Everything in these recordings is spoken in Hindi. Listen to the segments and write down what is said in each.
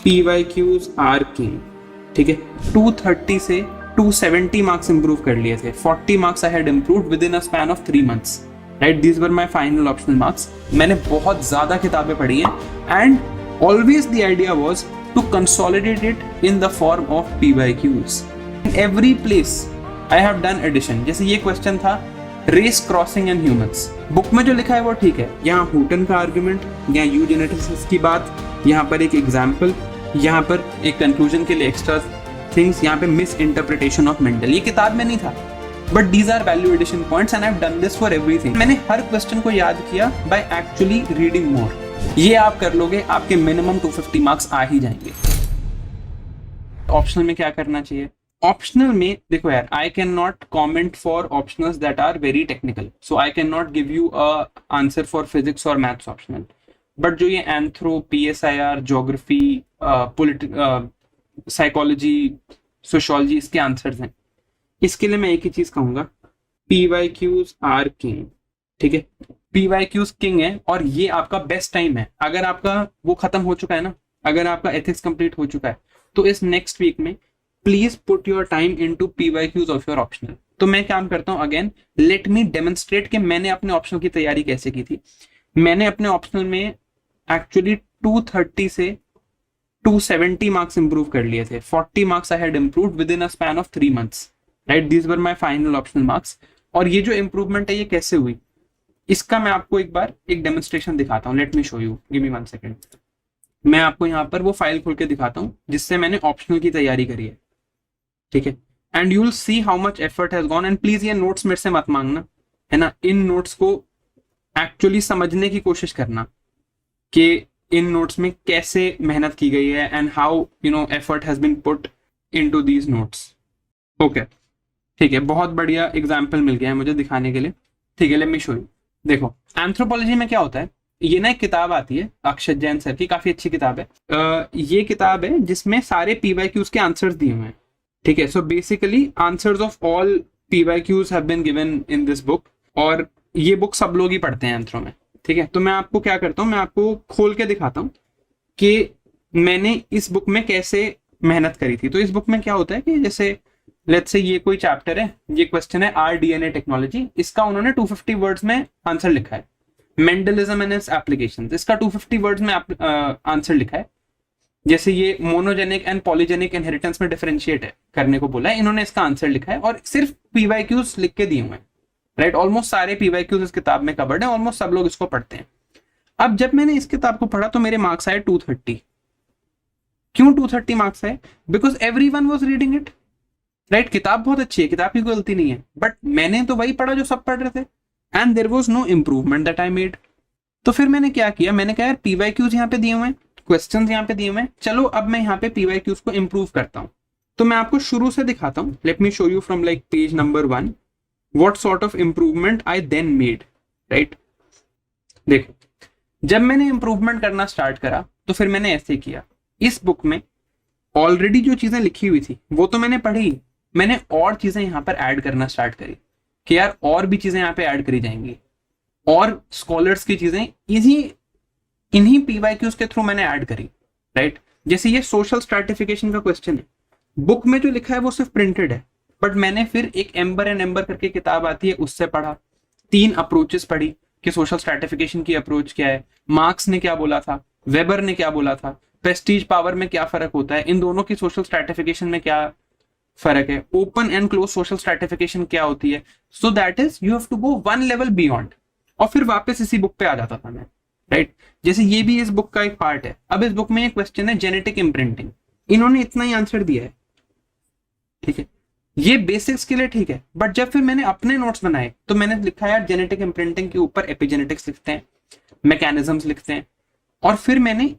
PYQs are king. ठीक है, 230 से 270 मार्क्स इंप्रूव कर लिए थे। 40 marks I had improved within a span of 3 months. Right, these were my final optional marks. मैंने बहुत ज्यादा किताबें पढ़ी हैं and always the idea was to consolidate it in the form of PYQs। In every place I have done addition. जैसे ये क्वेश्चन था race crossing and humans, book में जो लिखा है वो ठीक है, यहाँ हुटन का आर्ग्यूमेंट, यहाँ यूजेनेटिक्स की बात, यहाँ पर एक एग्जाम्पल, यहाँ पर एक कंक्लूजन के लिए एक्स्ट्रा थिंग्स, यहाँ पे मिस इंटरप्रिटेशन ऑफ मेंडल। ये किताब में नहीं था, but these are value addition points and I have done this for everything. मैंने हर क्वेश्चन को याद किया बाय एक्चुअली रीडिंग मोर। ये आप कर लोगे, आपके मिनिमम 250 मार्क्स आ ही जाएंगे। ऑप्शनल में क्या करना चाहिए? ऑप्शनल में देखो यार, I can not comment for optionals that are very technical, so I can not give you a answer for physics और मैथ्स ऑप्शनल। बट जो ये anthro, PSIR, geography, psychology, sociology, इसके आंसर्स हैं। इसके लिए मैं एक ही चीज कहूंगा, PYQs आर किंग। ठीक है, PYQs किंग है और ये आपका बेस्ट टाइम है। अगर आपका वो खत्म हो चुका है ना, अगर आपका एथिक्स कंप्लीट हो चुका है, तो इस नेक्स्ट वीक में please put your time into PYQs of your optional. तो मैं काम करता हूँ, अगेन लेट मी डेमोन्स्ट्रेट कि मैंने अपने ऑप्शनल की तैयारी कैसे की थी। मैंने अपने ऑप्शनल में एक्चुअली 230 से 270 मार्क्स इंप्रूव कर लिए थे। 40 marks I had improved within a span of 3 months. Right, these were my final optional marks. और ये जो इंप्रूवमेंट है ये कैसे हुई, इसका मैं आपको एक बार एक डेमोन्स्ट्रेशन दिखाता हूँ। Let me show you, give me 1 second. मैं आपको यहाँ पर वो फाइल खोल के दिखाता हूँ जिससे मैंने ऑप्शनल की तैयारी करी है। ठीक है, and you will see how much effort has gone. And please ये नोट्स मेरे से मत मांगना, है ना। इन नोट्स को एक्चुअली समझने की कोशिश करना कि इन नोट्स में कैसे मेहनत की गई है and how effort has been put into these notes. Okay, ठीक है, बहुत बढ़िया एग्जाम्पल मिल गया है मुझे दिखाने के लिए। ठीक है, लेट मी शो यू। देखो, एंथ्रोपोलॉजी में क्या होता है, ये ना एक किताब आती है अक्षत जैन सर की, काफी अच्छी किताब है। ये किताब है जिसमें सारे PYQs के आंसर्स दिए हुए हैं। ठीक है, so basically answers of all PYQs have been given in this book. और ये बुक सब लोग ही पढ़ते हैं एंथ्रो में। ठीक है, तो मैं आपको क्या करता हूँ, मैं आपको खोल के दिखाता हूँ कि मैंने इस बुक में कैसे मेहनत करी थी। तो इस बुक में क्या होता है कि जैसे लेट्स से ये कोई चैप्टर है, ये क्वेश्चन है RDNA टेक्नोलॉजी, इसका उन्होंने 250 वर्ड्स में आंसर लिखा है। मेंडलिज्म एंड इट्स एप्लीकेशंस, इसका 250 वर्ड्स में आंसर लिखा है। जैसे ये मोनोजेनिक एंड पॉलीजेनिक इनहेरिटेंस में डिफरेंशिएट है करने को बोला है, इन्होंने इसका आंसर लिखा है और सिर्फ PYQs लिख के दिए हुए हैं। राइट, ऑलमोस्ट सारे PYQs इस किताब में कवर्ड है, ऑलमोस्ट सब लोग इसको पढ़ते हैं। अब जब मैंने इस किताब को पढ़ा तो मेरे मार्क्स आए 230। क्यों 230 मार्क्स आए? Because everyone was reading it. Right, किताब बहुत अच्छी है, किताब की कोई गलती नहीं है, बट मैंने तो वही पढ़ा जो सब पढ़ रहे थे and there was no improvement that I made. तो फिर मैंने क्या किया, मैंने कहा यार PYQs यहाँ पे दिए हुए हैं, क्वेश्चंस यहाँ पे दिए हुए हैं, चलो अब मैं यहाँ पे PYQs को इंप्रूव करता हूँ। तो मैं आपको शुरू से दिखाता हूँ। Let me show you from like page number 1 what sort of improvement I then made. Right, देखो, जब मैंने इंप्रूवमेंट करना स्टार्ट करा तो फिर मैंने ऐसे किया, इस बुक में ऑलरेडी जो चीजें लिखी हुई थी वो तो मैंने पढ़ी, मैंने और चीजें यहाँ पर ऐड करना स्टार्ट करी कि यार और भी चीजें यहाँ पे ऐड करी जाएंगी, और स्कॉलर्स की चीजें इन्हीं PYQs के थ्रू मैंने ऐड करी। राइट, जैसे ये सोशल स्ट्रैटिफिकेशन का क्वेश्चन है, बुक में जो लिखा है वो सिर्फ प्रिंटेड है, बट मैंने फिर एक एम्बर एंड एम्बर करके किताब आती है उससे पढ़ा, 3 अप्रोचेस पढ़ी कि सोशल स्ट्रैटिफिकेशन की अप्रोच क्या है, मार्क्स ने क्या बोला था, वेबर ने क्या बोला था, प्रेस्टीज पावर में क्या फर्क होता है, इन दोनों की सोशल स्ट्रैटिफिकेशन में क्या फर्क है, open and close social stratification क्या होती है। So that is you have to go 1 level beyond, और फिर वापस इसी बुक पे आ जाता था मैं। राइट, जैसे ये भी इस बुक का एक पार्ट है। अब इस बुक में एक क्वेश्चन है जेनेटिक इम्प्रिंटिंग, इन्होंने इतना ही आंसर दिया है। ठीक है, ये बेसिक्स के लिए ठीक है, बट जब फिर मैंने अपने नोट्स बनाए तो मैंने लिखा यार जेनेटिक इम्प्रिंटिंग के ऊपर एपिजेनेटिक्स लिखते हैं, मैकेनिज्म्स लिखते हैं। और फिर मैंने,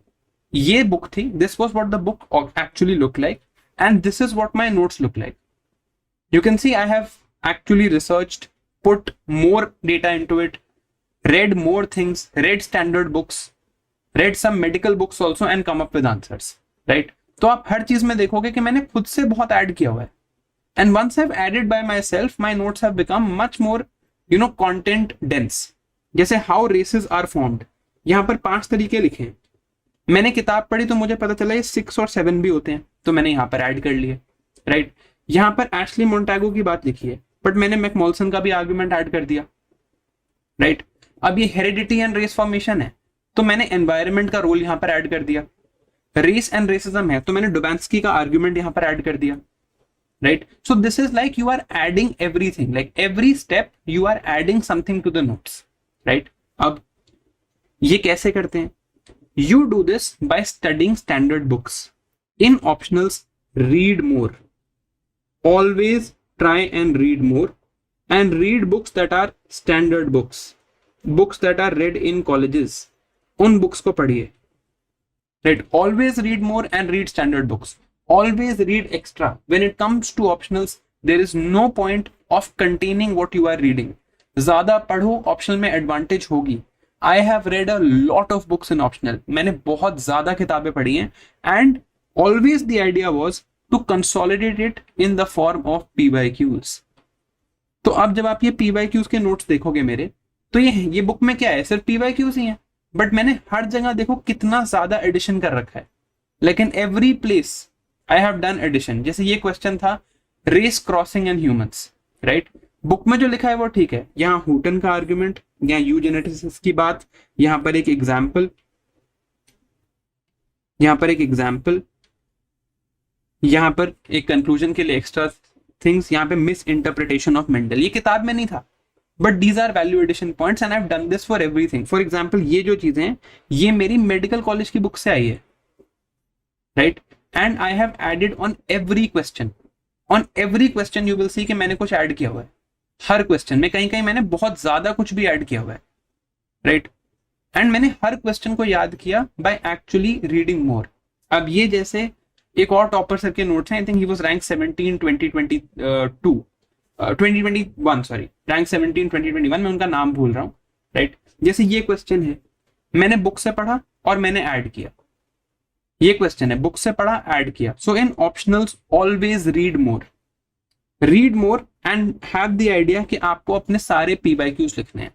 ये बुक थी, this was what the book actually look like and this is what my notes look like. You can see I have actually researched, put more data into it, read more things, read standard books, read some medical books also and come up with answers. Right? तो आप हर चीज में देखोगे कि मैंने खुद से बहुत ऐड किया हुआ है। And once I've added by myself, my notes have become much more, content dense. जैसे how races are formed, यहाँ पर 5 तरीके लिखे हैं। मैंने किताब पढ़ी तो मुझे पता चला ये 6 और 7 भी होते हैं, तो मैंने यहाँ पर ऐड कर लिए, राइट। यहाँ पर एशली मोंटेगो की बात लिखी है, बट मैंने मैकमोल्सन का भी आर्गुमेंट ऐड कर दिया, राइट। अब ये हेरिडिटी एंड रेस फॉर्मेशन है, तो मैंने एनवायरमेंट का रोल यहाँ पर ऐड कर दिया। रेस एंड रेसिज्म है, तो मैंने डुबांस्की का आर्गुमेंट यहाँ पर ऐड कर दिया, right. So this is like you are adding everything, like every step you are adding something to the notes, right. अब ये कैसे करते हैं? You do this by studying standard books. In optionals, read more. Always try and read more, and read books that are standard books. Books that are read in colleges. उन books को पढ़िए. Right? Always read more and read standard books. Always read extra. When it comes to optionals, there is no point of containing what you are reading. ज्यादा पढ़ो, optional में advantage होगी. I have read a lot of books in optional. मैंने बहुत ज्यादा किताबें पढ़ी हैं, and always the idea was to consolidate it in the form of PYQs. तो अब जब आप ये PYQs के नोट्स देखोगे मेरे, तो ये बुक में क्या है, सिर्फ PYQs ही हैं, बट मैंने हर जगह देखो कितना ज्यादा एडिशन कर रखा है, लेकिन every place I have done addition. जैसे ये क्वेश्चन था race crossing and humans, right. Book में जो लिखा है वो ठीक है, यहाँ हुटन का आर्ग्यूमेंट, यहाँ यूजेनेटिक्स की बात, यहाँ पर एक एग्जाम्पल, यहाँ पर एक एग्जाम्पल, यहाँ पर एक कंक्लूजन के लिए एक्स्ट्रा थिंग्स, यहाँ पे मिस इंटरप्रिटेशन ऑफ मेंडल, ये किताब में नहीं था, but these are value addition points and I have done this for everything. For example ये जो चीजें हैं ये मेरी मेडिकल कॉलेज की बुक से आई है, right, and I have added on every question. On every question you will see कि मैंने कुछ ऐड किया हुआ है, हर क्वेश्चन में कहीं कहीं मैंने बहुत ज्यादा कुछ भी ऐड किया हुआ है, राइट। एंड मैंने हर क्वेश्चन को याद किया बाय एक्चुअली रीडिंग मोर। अब ये जैसे एक और टॉपर सर के नोट्स हैं, I think he was rank 17 2021 sorry, rank 17 2021, मैं उनका नाम भूल रहा हूँ, राइट। जैसे ये क्वेश्चन है, मैंने बुक से पढ़ा और मैंने ऐड किया, ये क्वेश्चन है बुक से पढ़ा ऐड किया। So in optionals always read more and have the idea कि आपको अपने सारे PYQs लिखने हैं।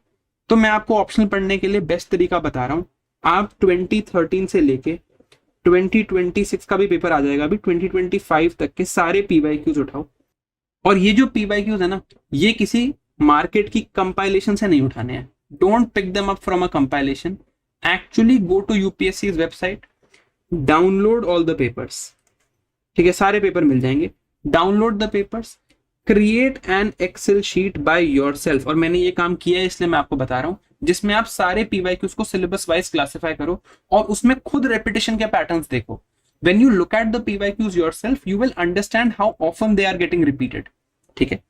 तो मैं आपको ऑप्शनल पढ़ने के लिए बेस्ट तरीका बता रहा हूं, आप 2013 से लेके 2026 का भी पेपर आ जाएगा, अभी 2025 तक के सारे PYQs उठाओ, और ये जो PYQs है ना, ये किसी मार्केट की कंपाइलेशन से नहीं उठाने हैं। Don't pick them up from a compilation, actually go to UPSC's website, download all the papers, ठीक है, सारे पेपर मिल जाएंगे, download the papers, create an Excel sheet by yourself, और मैंने ये काम किया है इसलिए मैं आपको बता रहा हूं, जिसमें आप सारे PYQs को सिलेबस वाइज क्लासिफाई करो और उसमें खुद रेपिटेशन के पैटर्न्स देखो। When you look at the PYQs yourself you will understand how often they are getting repeated, ठीक है।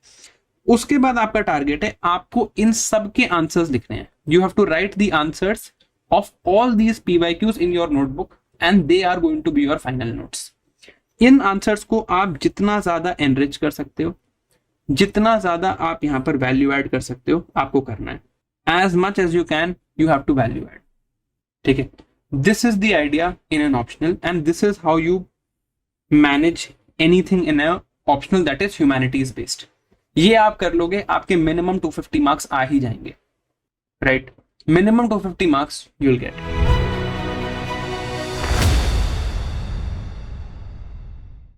उसके बाद आपका टारगेट है आपको इन सब के आंसर्स लिखने हैं। You have to write the answers of all these PYQs in your notebook and they are going to be your final notes. इन आंसर्स को आप जितना ज्यादा एनरिच कर सकते हो, जितना ज्यादा आप यहां पर वैल्यू ऐड कर सकते हो, आपको करना है। As much as you can you have to value add, ठीक है। This is the idea in an optional and this is how you manage anything in a optional that is humanities based. ये आप कर लोगे, आपके मिनिमम 250 मार्क्स आ ही जाएंगे, right. Minimum 250 marks you will get.